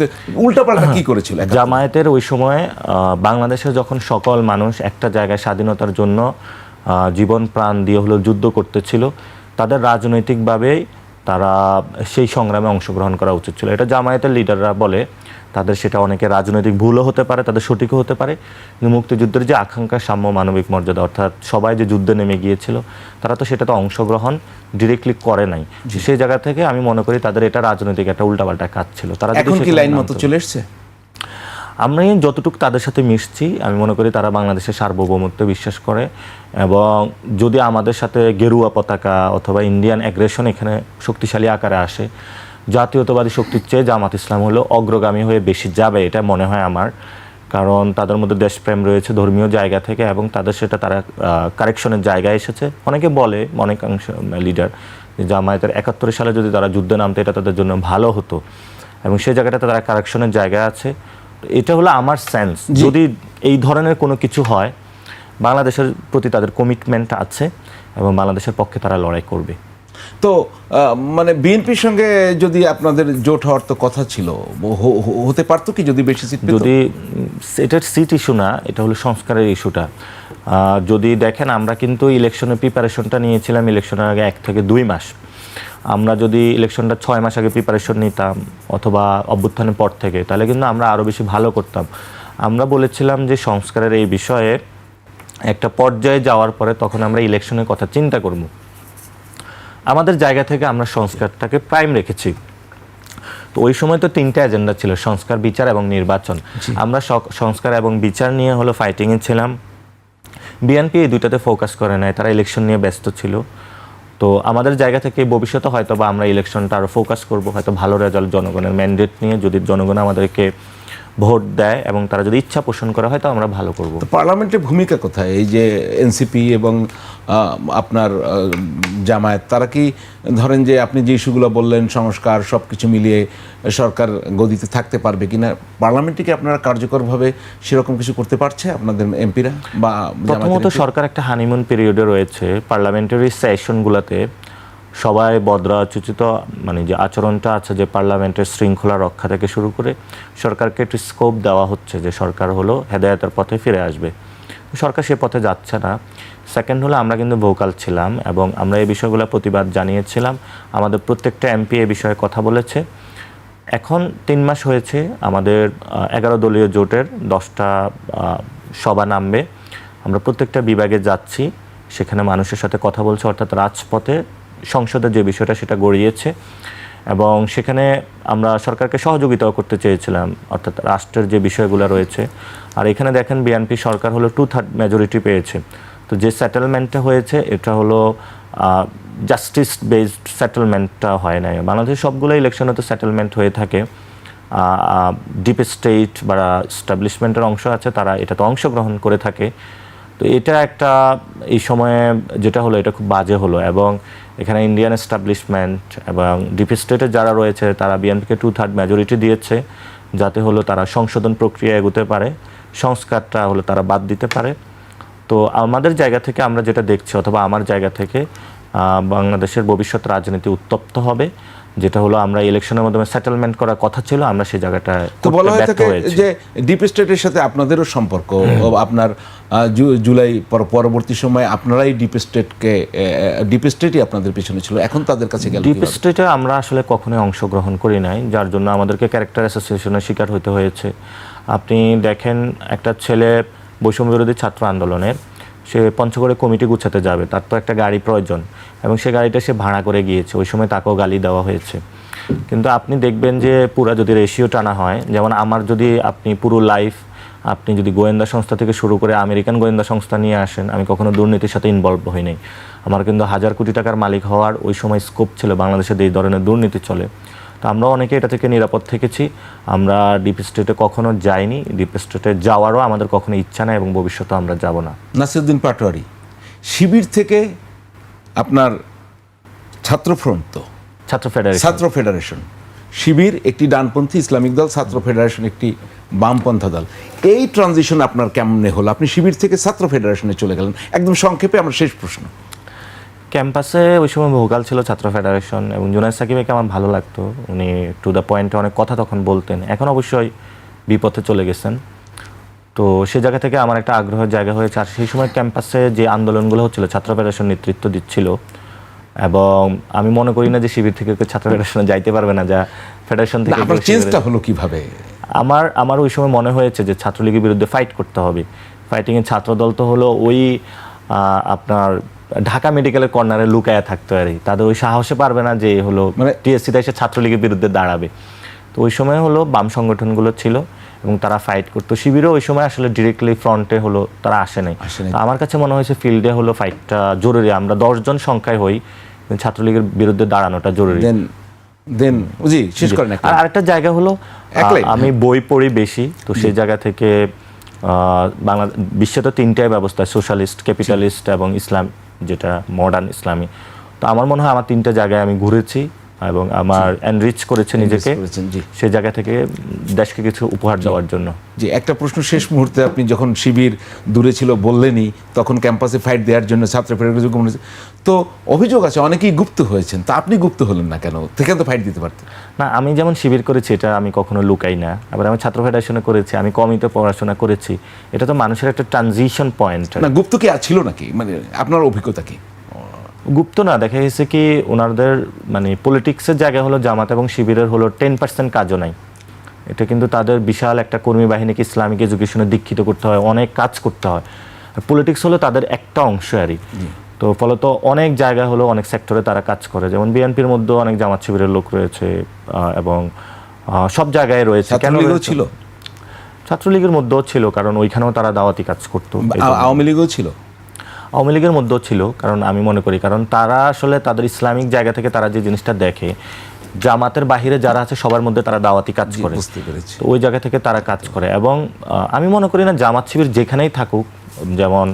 উল্টা পাল্টা কি করেছিল?
জামায়াতের ওই সময় বাংলাদেশে যখন সকল মানুষ একটা জায়গায় স্বাধীনতার জন্য জীবন প্রাণ দিয়ে হলো যুদ্ধ করতেছিল, তাদের রাজনৈতিকভাবে তারা সেই সংগ্রামে অংশগ্রহণ করা উচিত ছিল। এটা জামায়াতের লিডাররা বলে, তাদের সেটা অনেকে রাজনৈতিক ভুলও হতে পারে, তাদের সঠিকও হতে পারে, কিন্তু মুক্তিযুদ্ধের যে আকাঙ্ক্ষা, সাম্য, মানবিক মর্যাদা, অর্থাৎ সবাই যে যুদ্ধে নেমে গিয়েছিল, তারা তো সেটাতে অংশগ্রহণ ডিরেক্টলি করে নাই। সেই জায়গা থেকে আমি মনে করি তাদের এটা রাজনৈতিক একটা উল্টাপাল্টা কাজ ছিল। তারা
এখন কি লাইন মতো চলে এসছে?
আমরা যতটুকু তাদের সাথে মিশছি, আমি মনে করি তারা বাংলাদেশের সার্বভৌমত্বে বিশ্বাস করে, এবং যদি আমাদের সাথে গেরুয়া পতাকা অথবা ইন্ডিয়ান অ্যাগ্রেশন এখানে শক্তিশালী আকারে আসে, জাতীয়তাবাদী শক্তির চেয়ে জামাত ইসলাম হলো অগ্রগামী হয়ে বেশি যাবে, এটা মনে হয় আমার। কারণ তাদের মধ্যে দেশপ্রেম রয়েছে ধর্মীয় জায়গা থেকে, এবং তাদের সেটা তারা কারেকশনের জায়গায় এসেছে। অনেকে বলে, অনেকাংশ লিডার, যে জামায়াতের 71 সালে যদি তারা যুদ্ধে নামতে এটা তাদের জন্য ভালো হতো, এবং সেই জায়গাটাতে তারা কারেকশনের জায়গায় আছে। এটা হলো আমার সেন্স। যদি এই ধরনের কোনো কিছু হয়, বাংলাদেশের প্রতি তাদের কমিটমেন্ট আছে এবং বাংলাদেশের পক্ষে তারা লড়াই করবে।
তো মানে বিএনপির সঙ্গে যদি আপনাদের জোট হওয়ার তো কথা ছিল, হতে পারতো কি যদি বেশি সিট পেত?
যদি এটার সিট ইস্যু না, এটা হলো সংস্কারের ইস্যুটা। যদি দেখেন, আমরা কিন্তু ইলেকশনের প্রিপারেশনটা নিয়েছিলাম ইলেকশনের আগে 1 থেকে 2 মাস। আমরা যদি ইলেকশনটা 6 মাস আগে প্রিপারেশন নিতাম অথবা অভ্যুত্থানের পর থেকে, তাহলে কিন্তু আমরা আরও বেশি ভালো করতাম। আমরা বলেছিলাম যে সংস্কারের এই বিষয়ে একটা পর্যায়ে যাওয়ার পরে তখন আমরা ইলেকশনের কথা চিন্তা করব। আমাদের জায়গা থেকে আমরা সংস্কারটাকে প্রাইম রেখেছি। তো ওই সময় তো 3টা এজেন্ডা ছিল, সংস্কার, বিচার এবং নির্বাচন। আমরা সংস্কার এবং বিচার নিয়ে হলো ফাইটিংয়ে ছিলাম। বিএনপি এই দুইটাতে ফোকাস করে নাই, তারা ইলেকশন নিয়ে ব্যস্ত ছিল। তো আমাদের জায়গা থেকে ভবিষ্যতে হয়তো বা আমরা ইলেকশনটা আরও ফোকাস করব, হয়তো ভালো রেজাল্ট, জনগণের ম্যান্ডেট নিয়ে, যদি জনগণ আমাদেরকে ভোট দেয় এবং তারা যদি ইচ্ছা পোষণ করা হয় তো আমরা ভালো করব।
তো পার্লামেন্টের ভূমিকা কোথায়? এই যে এনসিপি এবং আপনার জামায়াত, তারা কি ধরেন যে আপনি যে ইস্যুগুলো বললেন সংস্কার সব কিছু মিলিয়ে সরকার গদিতে থাকতে পারবে কিনা, পার্লামেন্টে কি আপনারা কার্যকরভাবে সেরকম কিছু করতে পারছে আপনাদের এমপিরা বা
প্রথমত সরকার একটা হানিমুন পিরিয়ডে রয়েছে। পার্লামেন্টারি সেশনগুলোতে সবাই বদ্রাচুচিত মানে যে আচরণটা আছে, যে পার্লামেন্টের শৃঙ্খলা রক্ষা থেকে শুরু করে সরকারকে একটি স্কোপ দেওয়া হচ্ছে যে সরকার হলো হেদায়েতের পথে ফিরে আসবে। সরকার সে পথে যাচ্ছে না। সেকেন্ড হলো আমরা কিন্তু ভোকাল ছিলাম এবং আমরা এই বিষয়গুলো প্রতিবাদ জানিয়েছিলাম। আমাদের প্রত্যেকটা এমপি এ বিষয়ে কথা বলেছে। এখন 3 মাস হয়েছে আমাদের 11 দলীয় জোটের 10টা সভা নামবে। আমরা প্রত্যেকটা বিভাগে যাচ্ছি, সেখানে মানুষের সাথে কথা বলছে, অর্থাৎ রাজপথে সংসদের যে বিষয়টা সেটা গড়িয়েছে এবং সেখানে আমরা সরকারকে সহযোগিতাও করতে চেয়েছিলাম, অর্থাৎ রাষ্ট্রের যে বিষয়গুলো রয়েছে। আর এখানে দেখেন বিএনপি সরকার হলো 2/3 মেজরিটি পেয়েছে। তো যে সেটেলমেন্টটা হয়েছে এটা হলো জাস্টিস বেসড সেটেলমেন্টটা হয় নাই। বাংলাদেশের সবগুলো ইলেকশনে তো সেটেলমেন্ট হয়ে থাকে। ডিপ স্টেট বা এস্টাবলিশমেন্টের অংশ আছে, তারা এটাতে অংশগ্রহণ করে থাকে। তো এটা একটা এই সময়ে যেটা হলো এটা খুব বাজে হলো এবং এখানে ইন্ডিয়ান এস্টাবলিশমেন্ট এবং ডিপ স্টেটের যারা রয়েছে তারা বিএনপিকে 2/3 মেজরিটি দিয়েছে, যাতে হলো তারা সংশোধন প্রক্রিয়া এগোতে পারে, সংস্কারটা হলো তারা বাদ দিতে পারে। তো আমাদের জায়গা থেকে আমরা যেটা দেখছি, অথবা আমার জায়গা থেকে বাংলাদেশের ভবিষ্যৎ রাজনীতি উত্তপ্ত হবে, যেটা হলো আমরা ইলেকশনের মাধ্যমে সেটেলমেন্ট করার কথা ছিল, আমরা সেই জায়গাটা
তো বলা হয়ে থাকে যে ডিপ স্টেটের সাথে আপনাদেরও সম্পর্ক, আপনার জুলাই পরবর্তী সময়ে আপনারাই ডিপ স্টেটই আপনাদের পিছনে ছিল, এখন তাদের কাছে গেল
ডিপ স্টেটে আমরা আসলে কখনোই অংশগ্রহণ করি নাই, যার জন্য আমাদেরকে ক্যারেক্টার অ্যাসোসিয়েশনের শিকার হতে হয়েছে। আপনি দেখেন একটা ছেলে বৈষম্য বিরোধী ছাত্র আন্দোলনের, সে পঞ্চগড়ে কমিটি গুছাতে যাবে, তার তো একটা গাড়ি প্রয়োজন এবং সে গাড়িটা সে ভাড়া করে গিয়েছে, ওই সময় তাকেও গালি দেওয়া হয়েছে। কিন্তু আপনি দেখবেন যে পুরা যদি রেশিও টানা হয়, যেমন আমার যদি আপনি পুরো লাইফ আপনি যদি গোয়েন্দা সংস্থা থেকে শুরু করে আমেরিকান গোয়েন্দা সংস্থা নিয়ে আসেন, আমি কখনো দুর্নীতির সাথে ইনভলভ হই নাই। আমার কিন্তু 1000 কোটি টাকার মালিক হওয়ার ওই সময় স্কোপ ছিল, বাংলাদেশে এই ধরনের দুর্নীতি চলে। তো আমরা অনেকে এটা থেকে নিরাপদ থেকেছি। আমরা ডিপ স্টেটে কখনো যাইনি, ডিপ স্টেটে যাওয়ারও আমাদের কখনো ইচ্ছা নাই এবং ভবিষ্যতে আমরা যাব না।
নাসিরউদ্দিন পাটোয়ারি, শিবির থেকে আপনার ছাত্রফ্রন্ট, তো ছাত্র ফেডারেশন, শিবির একটি ডানপন্থী ইসলামিক দল, ছাত্র ফেডারেশন একটি বামপন্থা দল, এই ট্রানজিশন আপনার কেমনে হলো? আপনি শিবির থেকে ছাত্র ফেডারেশনে চলে গেলেন, একদম সংক্ষেপে আমার শেষ প্রশ্ন।
ক্যাম্পাসে ওই সময় ভোকাল ছিল ছাত্র ফেডারেশন এবং জুনায়েদ সাকিবকে আমার ভালো লাগতো, উনি টু দ্য পয়েন্টে অনেক কথা তখন বলতেন। এখন অবশ্যই বিপথে চলে গেছেন, তো সে জায়গা থেকে আমার একটা আগ্রহের জায়গা হয়েছে। আর সেই সময় ক্যাম্পাসে যে আন্দোলনগুলো হচ্ছিল ছাত্র ফেডারেশন নেতৃত্ব দিচ্ছিল এবং আমি মনে করি না যে শিবির থেকে ছাত্র ফেডারেশনে যাইতে পারবে না, যা ফেডারেশন থেকে।
আপনার চেঞ্জটা হলো কিভাবে?
আমার ওই সময় মনে হয়েছে যে ছাত্রলীগের বিরুদ্ধে ফাইট করতে হবে। ফাইটিংয়ে ছাত্রদল তো হলো ওই আপনার ঢাকা মেডিকেলের কর্নারে লুকায়া থাকতে পারে, তাদের ওই সাহসে পারবে না যে হলো টিএসসিতে এসে ছাত্রলীগের বিরুদ্ধে দাঁড়াবে। তো ওই সময় হলো বাম সংগঠনগুলো ছিল এবং তারা ফাইট করতো। শিবিরও ওই সময় আসলে ডিরেক্টলি ফ্রন্টে হলো তারা আসে নাই। আমার কাছে মনে হয়েছে ফিল্ডে হলো ফাইটটা জরুরি, আমরা 10 জন সংখ্যায় হই, ছাত্রলীগের বিরুদ্ধে দাঁড়ানোটা জরুরি।
জি, শেষ করেন।
আর আরেকটা জায়গা হলো আমি বই পড়ি বেশি, তো সেই জায়গা থেকে বিশ্বে তো 3টাই ব্যবস্থা, সোশ্যালিস্ট, ক্যাপিটালিস্ট এবং ইসলাম, যেটা মডার্ন ইসলামী। তো আমার মনে হয় আমার 3টা জায়গায় আমি ঘুরেছি এবং আমার এনরিচ করেছে নিজেকে, সেই জায়গা থেকে দেশকে কিছু উপহার দেওয়ার জন্য।
জি, একটা প্রশ্ন শেষ মুহূর্তে, আপনি যখন শিবির দূরে ছিল বললেনই, তখন ক্যাম্পাসে ফাইট দেওয়ার জন্য ছাত্র ফেডারেশন, তো অভিযোগ আছে অনেকেই গুপ্ত হয়েছেন, তা আপনি গুপ্ত হলেন না কেন? থেকে তো ফাইট দিতে পারতেন
না। আমি যেমন শিবির করেছি এটা আমি কখনো লুকাই না, আবার আমি ছাত্র ফেডারেশনে করেছি, আমি কমিতে পড়াশোনা করেছি, এটা তো মানুষের একটা ট্রানজিশন পয়েন্ট।
না, গুপ্ত কি ছিল নাকি, মানে আপনার অভিজ্ঞতা কি?
গুপ্ত না, দেখা গেছে কি ওনাদের মানে পলিটিক্সের জায়গা হলো জামাত এবং শিবিরের হলো 10% কাজও নাই। এটা কিন্তু তাদের বিশাল একটা কর্মী বাহিনীকে ইসলামিক এডুকেশনে দীক্ষিত করতে হয়, অনেক কাজ করতে হয়। আর পলিটিক্স হলো তাদের একটা অংশ আরই। তো ফলত অনেক জায়গা হলো অনেক সেক্টরে তারা কাজ করে, যেমন বিএনপির মধ্যেও অনেক জামাত শিবিরের লোক রয়েছে এবং সব জায়গায় রয়েছে। কেন
ছিল?
ছাত্রলীগের মধ্যেও ছিল, কারণ ওইখানেও তারা দাওয়াতি কাজ করতো।
আওয়ামী লীগও ছিল?
আওয়ামী লীগের মধ্যেও ছিল, কারণ আমি মনে করি কারণ তারা আসলে তাদের ইসলামিক জায়গা থেকে তারা যে জিনিসটা দেখে, জামাতের বাহিরে যারা আছে সবার মধ্যে তারা দাওয়াতি কাজ করে,
বুঝতে পেরেছি।
তো ওই জায়গা থেকে তারা কাজ করে। এবং আমি মনে করি না জামাত শিবির যেখানেই থাকুক, যেমন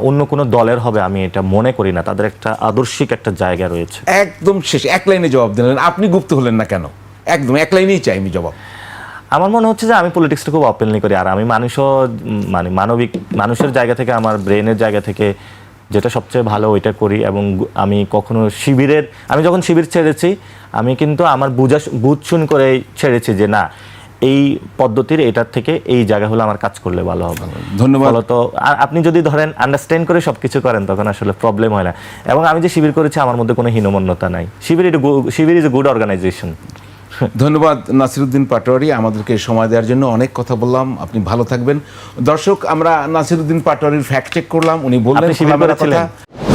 অন্য কোনো দলের হবে, আমি এটা মনে করি না। তাদের একটা আদর্শিক একটা জায়গা রয়েছে।
একদম শেষ এক লাইনে জবাব দিলেন, আপনি গুপ্ত হলেন না কেন? একদম এক লাইনেই চাই আমি জবাব।
আমার মনে হচ্ছে যে আমি পলিটিক্সটা খুব ওপেনলি করি, আর আমি মানে মানবিক মানুষের জায়গা থেকে, আমার ব্রেনের জায়গা থেকে যেটা সবচেয়ে ভালো ওইটা করি। এবং আমি কখনো আমি যখন শিবির ছেড়েছি, আমি কিন্তু আমার বুঝশুন করে ছেড়েছি যে না, এই পদ্ধতির এটার থেকে এই জায়গা হলো আমার কাজ করলে ভালো হবে।
ধন্যবাদ।
তো আপনি যদি ধরেন আন্ডারস্ট্যান্ড করে সবকিছু করেন, তখন আসলে প্রবলেম হয় না। এবং আমি যে শিবির করেছি, আমার মধ্যে কোনো হীনমন্যতা নাই। শিবির ইজ এ গুড অর্গানাইজেশন।
ধন্যবাদ নাসিরউদ্দিন পাটোয়ারি, আমাদেরকে সময় দেওয়ার জন্য। অনেক কথা বললাম, আপনি ভালো থাকবেন। দর্শক, আমরা নাসিরউদ্দিন পাটোয়ারির ফ্যাক্ট চেক করলাম, উনি বললেন
আপনি শিবির
খোলামেলা
করেছিলেন?
কথা।